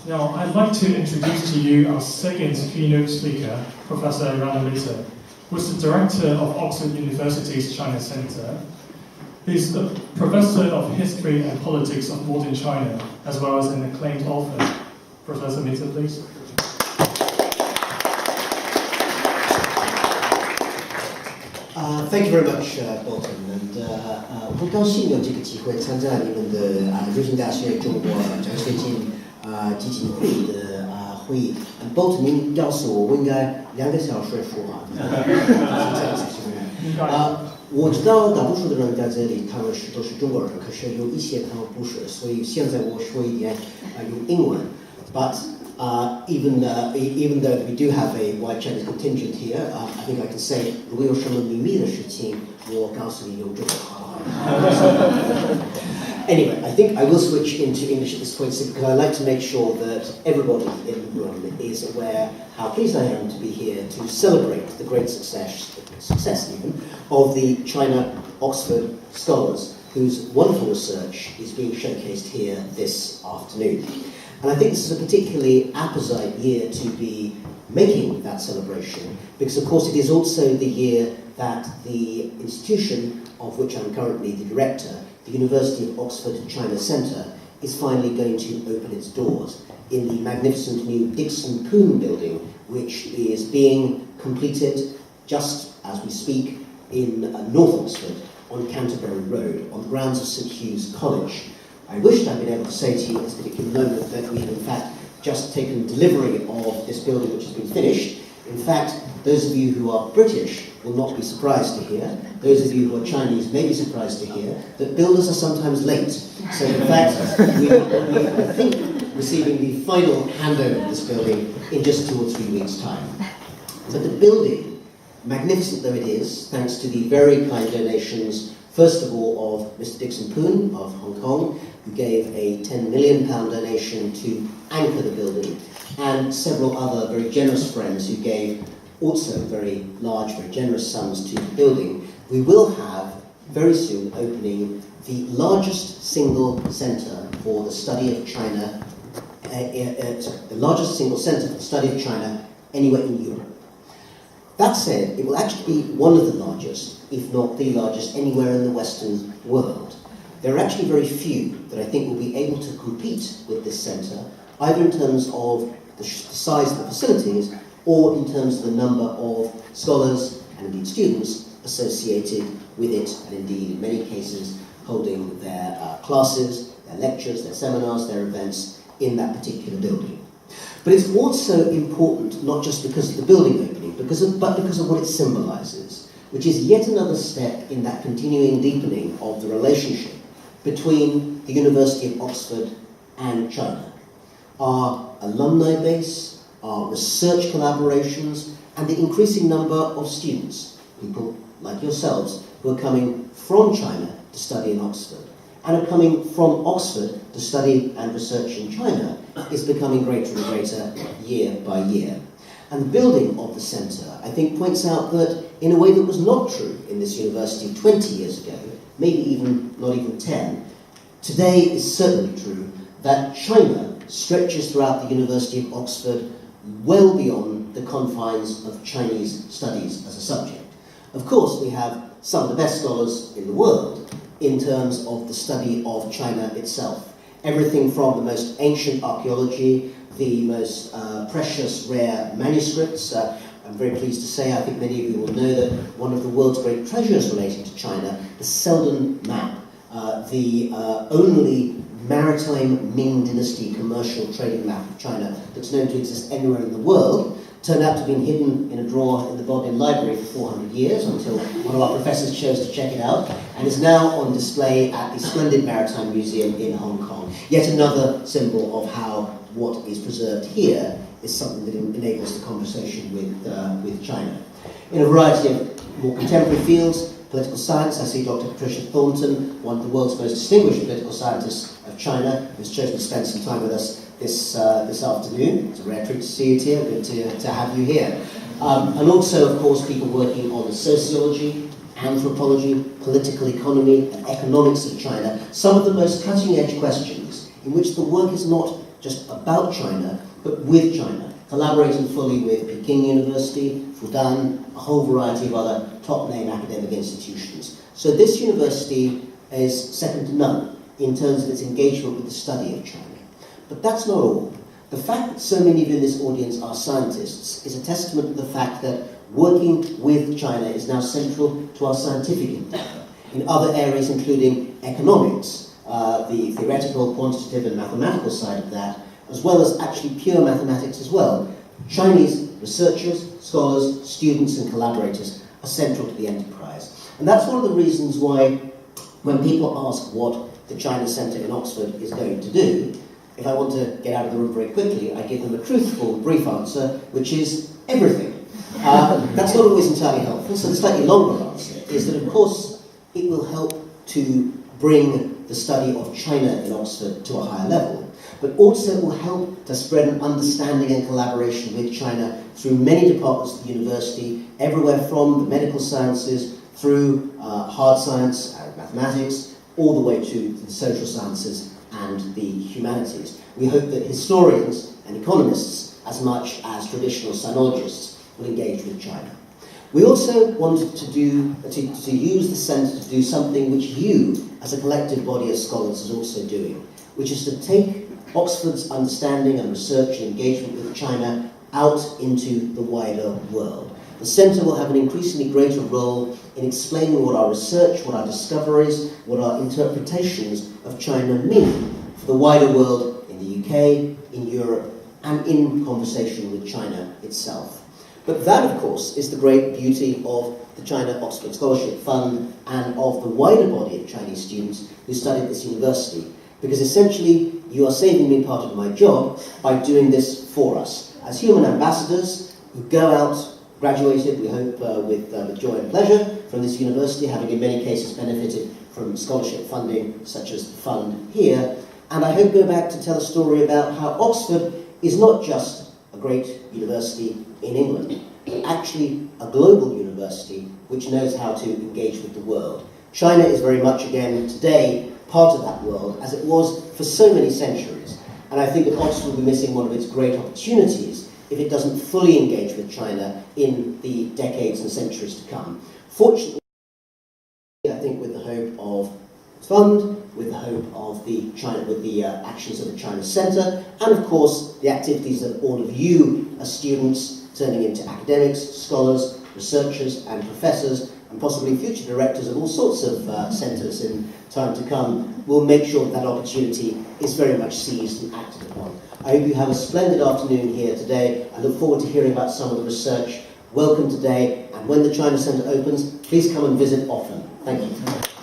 Now, I'd like to introduce to you our second keynote speaker, Professor Prof Mitter, who is the director of Oxford University's China Center. He's the professor of history and politics of modern China, as well as an acclaimed author. Professor Mitter, please. Thank you very much, Bolton. And 我很高兴有这个机会参加你们的瑞幸大学中国奖学金基金会的会议。Bolton， 您告诉我，我应该2个小时说话。我知道大多数的人在这里他们都是中国人，可是有一些他们不是，所以现在我说一点用英文。But even though we do have a white Chinese contingent here, I think I can say 如果有什么秘密的事情，我告诉你用中文。Anyway, I think I will switch into English at this point because I like to make sure that everybody in the room is aware how pleased I am to be here to celebrate the great success even, of the China Oxford scholars whose wonderful research is being showcased here this afternoon. And I think this is a particularly apposite year to be making that celebration because, of course, it is also the year that the institution of which I'm currently the director, the University of Oxford China Center, is finally going to open its doors in the magnificent new Dixon Poon building, which is being completed just as we speak in North Oxford on Canterbury Road, on the grounds of St Hugh's College. I wished I'd been able to say to you at this particular moment that we have in fact just taken delivery of this building which has been finished. In fact, those of you who are British will not be surprised to hear, those of you who are Chinese may be surprised to hear, that builders are sometimes late. So in fact, we are only, I think, receiving the final handover of this building in just 2 or 3 weeks' time. But the building, magnificent though it is, thanks to the very kind donations, first of all of Mr. Dixon Poon of Hong Kong, who gave a £10 million donation to anchor the building, and several other very generous friends who gave also very large, very generous sums to the building. We will have very soon opening the largest single centre for the study of China, the largest single centre for the study of China anywhere in Europe. That said, it will actually be one of the largest, if not the largest, anywhere in the Western world. There are actually very few that I think will be able to compete with this centre, either in terms of the size of the facilities or in terms of the number of scholars and indeed students associated with it, and indeed in many cases holding their classes, their lectures, their seminars, their events in that particular building. But it's also important not just because of the building opening, but because of what it symbolises, which is yet another step in that continuing deepening of the relationship between the University of Oxford and China. Our alumni base, our research collaborations, and the increasing number of students, people like yourselves, who are coming from China to study in Oxford, and are coming from Oxford to study and research in China, is becoming greater and greater year by year. And the building of the centre, I think, points out that in a way that was not true in this university 20 years ago, maybe not even 10, today is certainly true that China stretches throughout the University of Oxford well beyond the confines of Chinese studies as a subject. Of course, we have some of the best scholars in the world in terms of the study of China itself. Everything from the most ancient archaeology, the most precious, rare manuscripts. I'm very pleased to say, I think many of you will know that one of the world's great treasures relating to China, the Selden map, the only maritime Ming Dynasty commercial trading map of China that's known to exist anywhere in the world, turned out to have been hidden in a drawer in the Bodleian Library for 400 years until one of our professors chose to check it out, and is now on display at the splendid Maritime Museum in Hong Kong. Yet another symbol of how what is preserved here is something that enables the conversation with China. In a variety of more contemporary fields, political science, I see Dr. Patricia Thornton, one of the world's most distinguished political scientists of China, who's chosen to spend some time with us this afternoon. It's a rare treat to see you here, good to have you here. And also, of course, people working on sociology, anthropology, political economy, and economics of China, some of the most cutting-edge questions in which the work is not just about China, but with China, collaborating fully with Peking University, Fudan, a whole variety of other top-name academic institutions. So this university is second to none in terms of its engagement with the study of China. But that's not all. The fact that so many of you in this audience are scientists is a testament to the fact that working with China is now central to our scientific endeavour in other areas, including economics, the theoretical, quantitative and mathematical side of that, as well as actually pure mathematics as well. Chinese researchers, scholars, students and collaborators are central to the enterprise. And that's one of the reasons why when people ask what the China Centre in Oxford is going to do, if I want to get out of the room very quickly, I give them a truthful, brief answer, which is everything. That's not always entirely helpful, so the slightly longer answer is that, of course, it will help to bring the study of China in Oxford to a higher level, but also it will help to spread an understanding and collaboration with China through many departments of the university, everywhere from the medical sciences through hard science and mathematics, all the way to the social sciences and the humanities. We hope that historians and economists, as much as traditional sinologists, will engage with China. We also wanted to use the centre to do something which you, as a collective body of scholars, is also doing, which is to take Oxford's understanding and research and engagement with China out into the wider world. The centre will have an increasingly greater role in explaining what our research, what our discoveries, what our interpretations of China mean for the wider world in the UK, in Europe, and in conversation with China itself. But that, of course, is the great beauty of the China Oxford Scholarship Fund and of the wider body of Chinese students who study at this university. Because essentially, you are saving me part of my job by doing this for us. As human ambassadors who go out, graduated, we hope, with joy and pleasure from this university, having in many cases benefited from scholarship funding such as the fund here. And I hope go back to tell a story about how Oxford is not just a great university in England, but actually a global university which knows how to engage with the world. China is very much again today part of that world, as it was for so many centuries. And I think that Oxford will be missing one of its great opportunities if it doesn't fully engage with China in the decades and centuries to come. Fortunately, I think with the hope of the fund, with the hope of the actions of the China Centre, and of course the activities of all of you as students turning into academics, scholars, researchers and professors, and possibly future directors of all sorts of centres in time to come, will make sure that opportunity is very much seized and acted upon. I hope you have a splendid afternoon here today. I look forward to hearing about some of the research. Welcome today, and when the China Centre opens, please come and visit often. Thank you.